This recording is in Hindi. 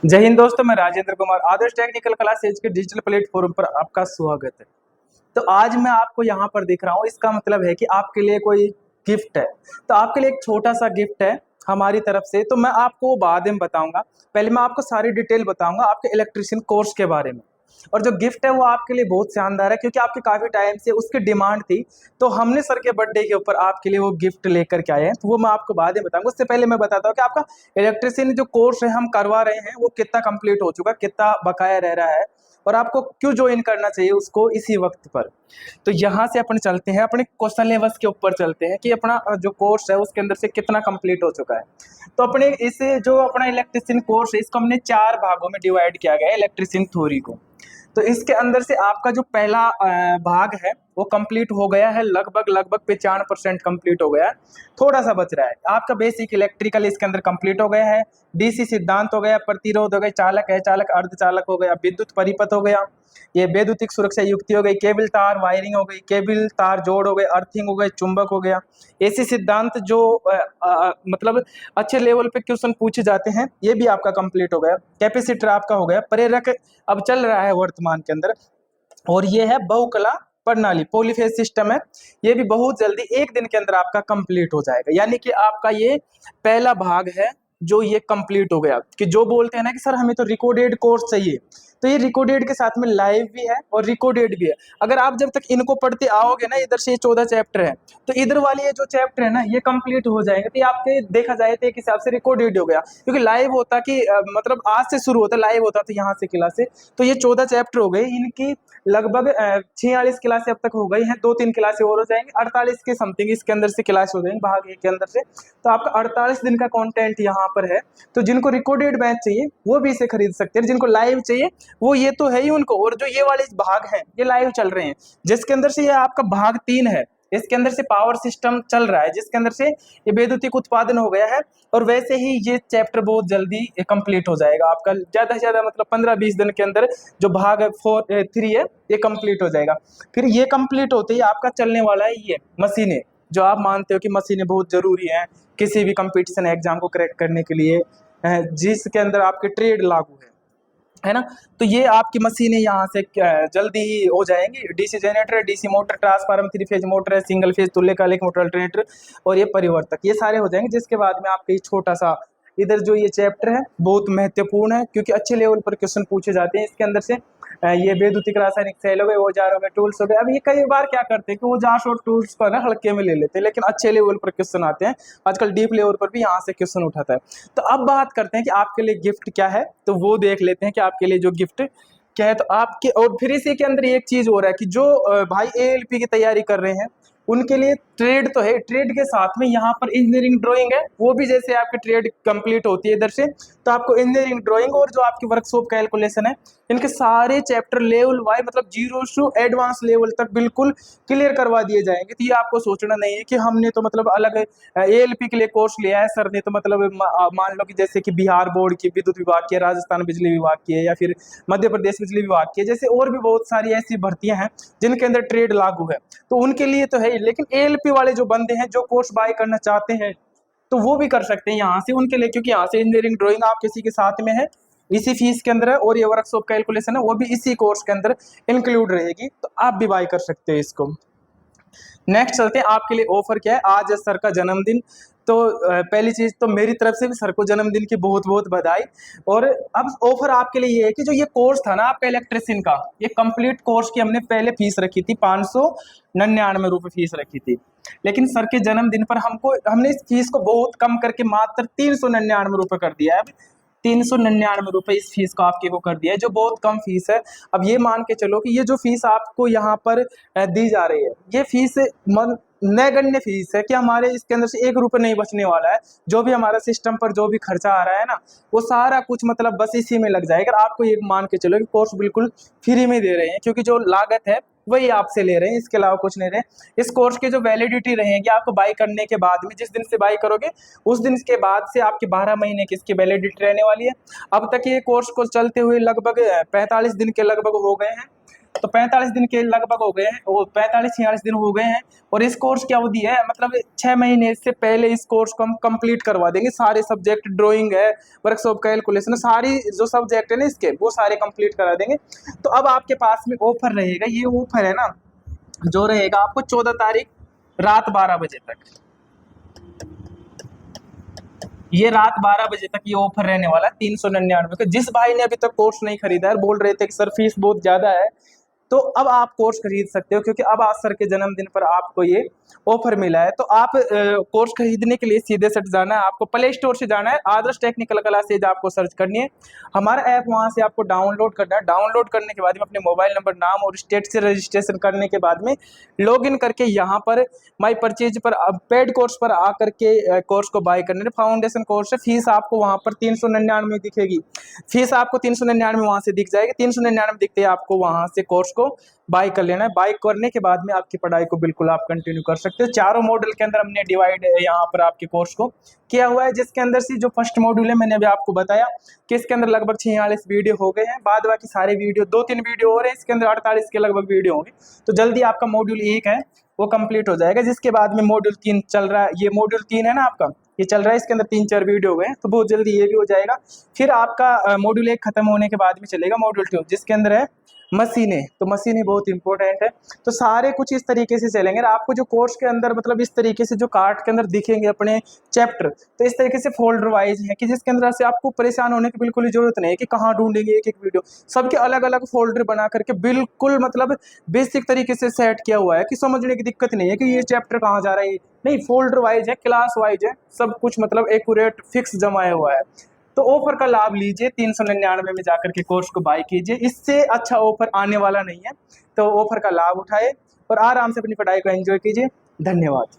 जय हिंद दोस्तों, मैं राजेंद्र कुमार आदर्श टेक्निकल क्लास एज के डिजिटल प्लेटफॉर्म पर आपका स्वागत है। तो आज मैं आपको यहाँ पर दिख रहा हूँ, इसका मतलब है कि आपके लिए कोई गिफ्ट है। तो आपके लिए एक छोटा सा गिफ्ट है हमारी तरफ से, तो मैं आपको वो बाद में बताऊंगा। पहले मैं आपको सारी डिटेल बताऊंगा आपके इलेक्ट्रिशियन कोर्स के बारे में। और जो गिफ्ट है वो आपके लिए बहुत शानदार है, क्योंकि आपके काफी टाइम से उसकी डिमांड थी। तो हमने सर के बर्थडे के ऊपर आपके लिए वो गिफ्ट लेकर के आए हैं, तो वो मैं आपको बाद में बताऊंगा। उससे पहले मैं बताता हूँ कि आपका इलेक्ट्रिशियन जो कोर्स है हम करवा रहे हैं वो कितना कंप्लीट हो चुका, कितना बकाया रह रहा है, और आपको क्यों ज्वाइन करना चाहिए उसको इसी वक्त पर। तो यहाँ से अपन चलते हैं, अपने सिलेबस के ऊपर चलते हैं कि अपना जो कोर्स है उसके अंदर से कितना कंप्लीट हो चुका है। तो अपने इसे जो अपना इलेक्ट्रिशियन कोर्स है इसको हमने 4 भागों में डिवाइड किया गया है, इलेक्ट्रिशियन थ्योरी को। तो इसके अंदर से आपका जो पहला भाग है वो कंप्लीट हो गया है, लगभग लगभग 95% कंप्लीट हो गया है। थोड़ा सा बच रहा है। आपका बेसिक इलेक्ट्रिकल इसके अंदर कंप्लीट हो गया है। डीसी सिद्धांत हो गया, प्रतिरोध हो गया, चालक है चालक, अर्धचालक हो गया, विद्युत परिपथ हो गया, ये वैद्युतिक सुरक्षा युक्ति हो गई, केबल तार वायरिंग हो गई, केबल तार जोड़ हो गए, अर्थिंग हो गई, चुंबक हो गया। एसी सिद्धांत जो मतलब अच्छे लेवल पे क्वेश्चन पूछे जाते हैं, ये भी आपका कंप्लीट हो गया। कैपेसिटर आपका हो गया। प्रेरक अब चल रहा है वर्तमान के अंदर। और ये है बहुकला प्रणाली, पॉलीफेज सिस्टम है। ये भी बहुत जल्दी एक दिन के अंदर आपका कंप्लीट हो जाएगा। यानी कि आपका ये पहला भाग है जो ये कंप्लीट हो गया। कि जो बोलते हैं ना कि सर हमें तो रिकॉर्डेड कोर्स चाहिए, तो ये रिकॉर्डेड के साथ में लाइव भी है और रिकॉर्डेड भी है। अगर आप जब तक इनको पढ़ते आओगे ना, इधर से ये 14 चैप्टर है, तो इधर वाले ये जो चैप्टर है ना ये कंप्लीट हो जाएंगे। तो ये आपके देखा जाए तो एक हिसाब से रिकॉर्डेड हो गया, क्योंकि लाइव होता कि मतलब आज से शुरू होता, लाइव होता तो यहाँ से क्लास से। तो ये 14 चैप्टर हो गए, इनकी लगभग 46 क्लासें अब तक हो गई हैं। 2-3 क्लासें और हो जाएंगी, 48 के समथिंग इसके अंदर से क्लास हो जाएंगे भाग एक के अंदर से। तो आपका 48 दिन का कंटेंट यहाँ पर है। तो जिनको रिकॉर्डेड बैच चाहिए वो भी इसे खरीद सकते हैं, जिनको लाइव चाहिए वो ये तो है ही उनको। और जो ये वाले भाग हैं ये लाइव चल रहे हैं, जिसके अंदर से ये आपका भाग 3 है। इसके अंदर से पावर सिस्टम चल रहा है, जिसके अंदर से ये वैद्युतिक उत्पादन हो गया है। और वैसे ही ये चैप्टर बहुत जल्दी कंप्लीट हो जाएगा आपका, ज्यादा से ज्यादा मतलब 15-20 दिन के अंदर जो भाग 3 है ये कंप्लीट हो जाएगा। फिर ये कंप्लीट होते ही आपका चलने वाला है ये मशीनें, जो आप मानते हो कि मशीनें बहुत जरूरी हैं किसी भी कंपटीशन एग्जाम को क्रैक करने के लिए, जिसके अंदर आपके ट्रेड लागू है ना। तो ये आपकी मशीनें यहाँ से जल्दी ही हो जाएंगी। DC generator, DC motor, transformer, 3 phase motor है, सिंगल फेज, तुल्यकालिक मोटर, अल्टरनेटर और ये परिवर्तक, ये सारे हो जाएंगे। जिसके बाद में आपके छोटा सा इधर जो ये चैप्टर है बहुत महत्वपूर्ण है, क्योंकि अच्छे लेवल पर क्वेश्चन पूछे जाते हैं इसके अंदर से। ये वैद्युतिक रासायनिक सेल हो गए, औजार हो गए, टूल्स हो गए। अब ये कई बार क्या करते हैं कि वो जांच और टूल्स पर ना हल्के में ले लेते हैं, लेकिन अच्छे लेवल पर क्वेश्चन आते हैं। आजकल डीप लेवल पर भी यहाँ से क्वेश्चन उठाता है। तो अब बात करते हैं कि आपके लिए गिफ्ट क्या है, तो वो देख लेते हैं कि आपके लिए जो गिफ्ट क्या है। तो आपके और फिर इसी के अंदर एक चीज हो रहा है कि जो भाई एएलपी की तैयारी कर रहे हैं उनके लिए ट्रेड तो है, ट्रेड के साथ में यहाँ पर इंजीनियरिंग ड्राइंग है। वो भी जैसे आपकी ट्रेड कंप्लीट होती है इधर से, तो आपको इंजीनियरिंग ड्राइंग और जो आपकी वर्कशॉप कैलकुलेशन है, इनके सारे चैप्टर लेवल वाइज मतलब 0 से एडवांस लेवल तक बिल्कुल क्लियर करवा दिए जाएंगे। तो ये आपको सोचना नहीं है कि हमने तो मतलब अलग एएलपी के लिए कोर्स लिया है सर ने, तो मतलब मान लो कि जैसे कि बिहार बोर्ड की विद्युत विभाग की है, राजस्थान बिजली विभाग की है, या फिर मध्य प्रदेश बिजली विभाग की है, जैसे और भी बहुत सारी ऐसी भर्तियां हैं जिनके अंदर ट्रेड लागू है, तो उनके लिए तो है ही। लेकिन एएलपी वाले जो बंदे हैं जो कोर्स बाय करना चाहते हैं तो वो भी कर सकते हैं यहाँ से उनके लिए, क्योंकि यहाँ से इंजीनियरिंग ड्राइंग आप किसी के साथ में है इसी फीस के अंदर है, और ये वर्कशॉप कैलकुलेशन है वो भी इसी कोर्स के अंदर इंक्लूड रहेगी, तो आप भी बाय कर सकते हैं इसको। नेक्स्ट चलते हैं, आपके लिए ऑफर क्या है। आज है सर का जन्मदिन, तो पहली चीज तो मेरी तरफ से भी सर को जन्मदिन की बहुत बहुत बधाई। और अब ऑफर आपके लिए ये है कि जो ये कोर्स था ना आपका इलेक्ट्रिशियन का, ये कंप्लीट कोर्स की हमने पहले फीस रखी थी 599 रुपये फीस रखी थी। लेकिन सर के जन्मदिन पर हमने इस फीस को बहुत कम करके मात्र 399 रुपये कर दिया है। अब 399 रुपये इस फीस को आपके को कर दिया है, जो बहुत कम फीस है। अब ये मान के चलो कि ये जो फीस आपको यहाँ पर दी जा रही है, ये फीस नगण्य फीस है कि हमारे इसके अंदर से 1 रुपये नहीं बचने वाला है। जो भी हमारा सिस्टम पर जो भी खर्चा आ रहा है ना, वो सारा कुछ मतलब बस इसी में लग जाएगा। आपको ये मान के चलो कि कोर्स बिल्कुल फ्री में दे रहे हैं, क्योंकि जो लागत है वही आपसे ले रहे हैं, इसके अलावा कुछ नहीं रहे। इस कोर्स की जो वैलिडिटी रहेगी आपको बाई करने के बाद में, जिस दिन से बाई करोगे उस दिन के बाद से आपके 12 महीने की इसकी वैलिडिटी रहने वाली है। अब तक ये कोर्स को चलते हुए लगभग 45 दिन के लगभग हो गए हैं। तो 45 दिन के लगभग हो गए हैं, वो 45-46 दिन हो गए हैं। और इस कोर्स की अवधि है मतलब 6 महीने से पहले इस कोर्स को हम कंप्लीट करवा देंगे। सारे सब्जेक्ट, ड्राइंग है, वर्कशॉप, कैलकुलेशन, सारी जो सब्जेक्ट है ना इसके, वो सारे कंप्लीट करा देंगे। तो अब आपके पास में ऑफर रहेगा, ये ऑफर है ना जो रहेगा आपको 14 तारीख रात 12 बजे तक, ये रात 12 बजे तक ये ऑफर रहने वाला है 399 का। जिस भाई ने अभी तक कोर्स नहीं खरीदा है, बोल रहे थे कि सर फीस बहुत ज्यादा है, तो अब आप कोर्स खरीद सकते हो, क्योंकि अब आज सर के जन्मदिन पर आपको ये ऑफर मिला है। तो आप कोर्स खरीदने के लिए सीधे सेट जाना है, आपको प्ले स्टोर से जाना है, आदर्श टेक्निकल क्लासेज आपको सर्च करनी है, हमारा ऐप वहां से आपको डाउनलोड करना है। डाउनलोड करने के बाद में अपने मोबाइल नंबर, नाम और स्टेट से रजिस्ट्रेशन करने के बाद में लॉगिन करके यहाँ पर माई परचेज पर पेड कोर्स पर आकर के कोर्स को बाय करने। फाउंडेशन कोर्स है, फीस आपको वहां पर 399 दिखेगी, फीस आपको 399 वहां से दिख जाएगी। 399 दिखते हैं आपको वहां से कोर्स को बाय कर लेना है। बाय करने के बाद में आपकी पढ़ाई को बिल्कुल आप कंटिन्यू कर सकते हो। चारों मॉड्यूल के अंदर हमने डिवाइड यहाँ पर आपके कोर्स को किया हुआ है, जिसके अंदर से जो फर्स्ट मॉड्यूल है मैंने अभी आपको बताया कि इसके अंदर लगभग 46 वीडियो हो गए हैं, बाद बाकी सारे वीडियो 2-3 वीडियो और है, इसके अंदर 48 के लगभग वीडियो होंगे। तो जल्दी आपका मॉड्यूल 1 है वो कंप्लीट हो जाएगा, जिसके बाद में मॉड्यूल 3 चल रहा है। ये मॉड्यूल 3 है ना आपका, ये चल रहा है, इसके अंदर 3-4 वीडियो हो गए हैं, तो बहुत जल्दी ये भी हो जाएगा। फिर आपका मॉड्यूल 1 खत्म होने के बाद में चलेगा मॉड्यूल 2, जिसके अंदर है मशीनें। तो मशीनें बहुत इंपॉर्टेंट है। तो सारे कुछ इस तरीके से चलेंगे। और आपको जो कोर्स के अंदर मतलब इस तरीके से जो कार्ड के अंदर दिखेंगे अपने चैप्टर, तो इस तरीके से फोल्डर वाइज है कि जिसके अंदर से आपको परेशान होने की बिल्कुल जरूरत नहीं है कि कहाँ ढूंढेंगे एक एक वीडियो। सबके अलग अलग फोल्डर बना करके बिल्कुल मतलब बेसिक तरीके से सेट किया हुआ है कि समझने की दिक्कत नहीं है कि ये चैप्टर कहाँ जा रहा है। नहीं, फोल्डर वाइज है, क्लास वाइज है, सब कुछ मतलब एक्यूरेट फिक्स जमाया हुआ है। तो ऑफर का लाभ लीजिए, 399 में जाकर के कोर्स को बाय कीजिए, इससे अच्छा ऑफर आने वाला नहीं है। तो ऑफर का लाभ उठाए और आराम से अपनी पढ़ाई को एंजॉय कीजिए। धन्यवाद।